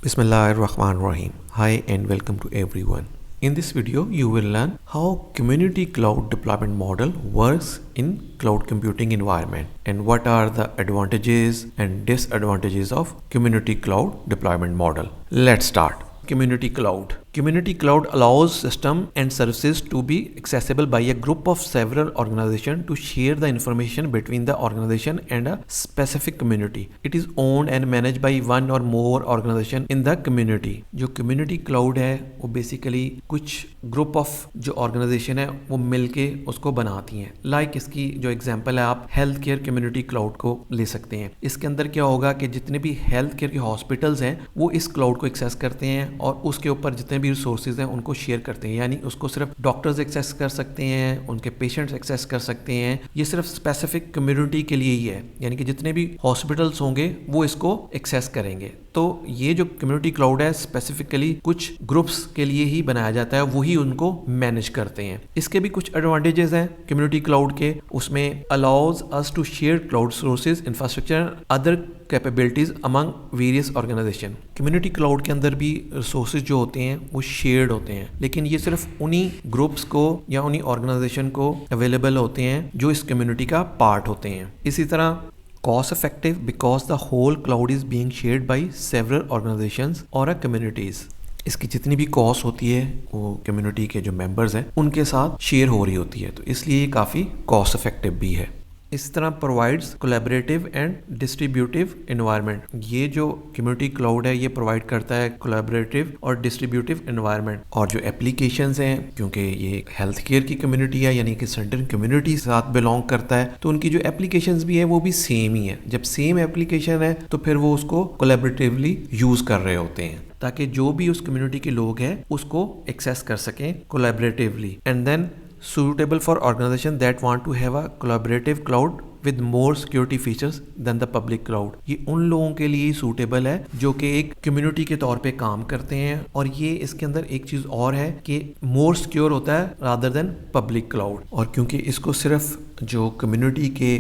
Bismillahirrahmanirrahim. Hi and welcome to everyone. In this video, you will learn how community cloud deployment model works in cloud computing environment and what are the advantages and disadvantages of community cloud deployment model. Let's start. Community cloud. Community cloud allows system and services to be accessible by a group of several organizations to share the information between the organization and a specific community. It is owned and managed by one or more organization in the community. जो community cloud है वो basically कुछ group of जो organization है वो मिलके उसको बनाती हैं. Like इसकी जो example है आप health care community cloud को ले सकते हैं. इसके अंदर क्या होगा कि जितने भी health care के hospitals हैं वो इस cloud को access करते हैं और उसके ऊपर जितने भी रिसोर्सेज हैं उनको शेयर करते हैं. यानी उसको सिर्फ डॉक्टर्स एक्सेस कर सकते हैं, उनके पेशेंट्स एक्सेस कर सकते हैं. ये सिर्फ स्पेसिफिक कम्युनिटी के लिए ही है, यानी कि जितने भी हॉस्पिटल्स होंगे वो इसको एक्सेस करेंगे. तो ये जो कम्युनिटी क्लाउड है स्पेसिफिकली कुछ ग्रुप्स के लिए ही बनाया जाता है, वही उनको मैनेज करते हैं. इसके भी कुछ एडवांटेजेस हैं कम्युनिटी क्लाउड के. उसमें allows us to share cloud sources, infrastructure, other capabilities among various organization. Community cloud के अंदर भी रिसोर्सेज जो होते हैं वो शेयर्ड होते हैं, लेकिन ये सिर्फ उन्हीं ग्रुप्स को या उन्हीं ऑर्गेनाइजेशन को अवेलेबल होते हैं जो इस कम्युनिटी का पार्ट होते हैं. इसी तरह cost effective because the whole cloud is being shared by several organizations or a communities. इसकी जितनी भी कॉस्ट होती है वो कम्युनिटी के जो मेंबर्स हैं उनके साथ शेयर हो रही होती है, तो इसलिए ये काफ़ी कॉस्ट इफेक्टिव भी है. इस तरह provides collaborative and distributive environment. ये जो कम्युनिटी क्लाउड है ये प्रोवाइड करता है कोलैबोरेटिव और डिस्ट्रीब्यूटिव एनवायरनमेंट. और जो एप्लीकेशंस हैं, क्योंकि ये हेल्थ केयर की कम्युनिटी है यानी कि सर्टेन कम्युनिटी के साथ बिलोंग करता है, तो उनकी जो एप्लीकेशंस भी है वो भी सेम ही है. जब सेम एप्लीकेशन है तो फिर वो उसको कोलैबोरेटिवली यूज कर रहे होते हैं ताकि जो भी उस कम्युनिटी के लोग हैं उसको एक्सेस कर सकें collaboratively. And then suitable for organizations that want to have a collaborative cloud with more security features than the public cloud. ये उन लोगों के लिए सूटेबल है जो कि एक कम्युनिटी के तौर पे काम करते हैं. और ये इसके अंदर एक चीज़ और है कि मोर सिक्योर होता है रादर देन पब्लिक क्लाउड. और क्योंकि इसको सिर्फ जो कम्युनिटी के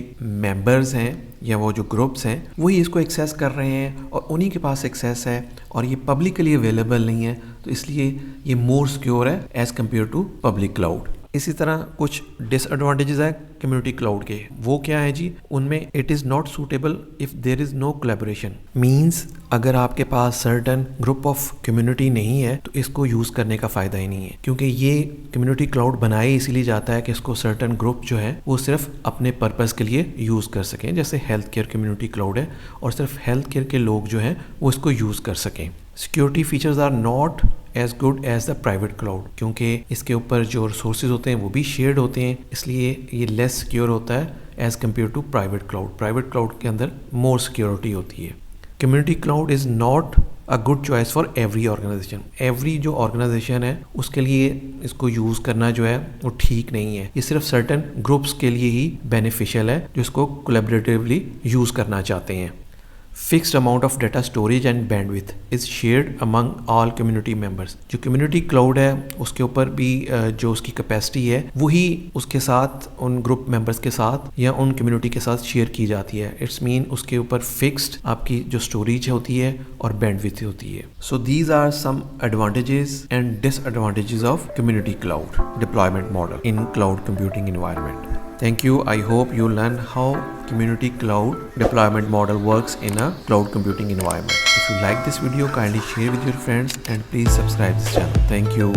मेंबर्स हैं या वो जो ग्रुप्स हैं वही इसको एक्सेस कर रहे हैं और उन्हीं के पास एक्सेस है और ये पब्लिकली अवेलेबल नहीं है, तो इसलिए ये मोर सिक्योर है as compare to public cloud. इसी तरह कुछ डिसएडवांटेजेस है कम्युनिटी क्लाउड के. वो क्या है जी? उनमें it is not suitable if there is no collaboration. Means अगर आपके पास सर्टन ग्रुप ऑफ कम्युनिटी नहीं है तो इसको यूज़ करने का फ़ायदा ही नहीं है, क्योंकि ये कम्युनिटी क्लाउड बनाया इसीलिए जाता है कि इसको सर्टन ग्रुप जो है वो सिर्फ अपने पर्पज़ के लिए यूज़ कर सकें. जैसे हेल्थ केयर कम्युनिटी क्लाउड है और सिर्फ हेल्थ केयर के लोग जो हैं वो इसको यूज़ कर सकें. Security features are not as good as the private cloud, क्योंकि इसके ऊपर जो रिसोर्सेज होते हैं वो भी शेयर्ड होते हैं, इसलिए ये लेस सिक्योर होता है as compare to private cloud. Private cloud के अंदर मोर सिक्योरिटी होती है. Community cloud is not a good choice for every organization. Every जो ऑर्गेनाइजेशन है उसके लिए इसको यूज़ करना जो है वो ठीक नहीं है. ये सिर्फ सर्टन ग्रुप्स के लिए ही बेनिफिशियल है जो इसको कोलैबोरेटिवली यूज़ करना चाहते हैं. Fixed amount of data storage and bandwidth is shared among all community members. जो कम्युनिटी क्लाउड है उसके ऊपर भी जो उसकी कैपेसिटी है वही उसके साथ उन ग्रुप मेंबर्स के साथ या उन कम्युनिटी के साथ शेयर की जाती है. इट्स मीन उसके ऊपर फिक्स्ड आपकी जो स्टोरेज होती है और बैंडविथ होती है. So these are some advantages and disadvantages of community cloud deployment model in cloud computing environment. Thank you. I hope you learn how community cloud deployment model works in a cloud computing environment. If you like this video, kindly share with your friends and please subscribe this channel. Thank you.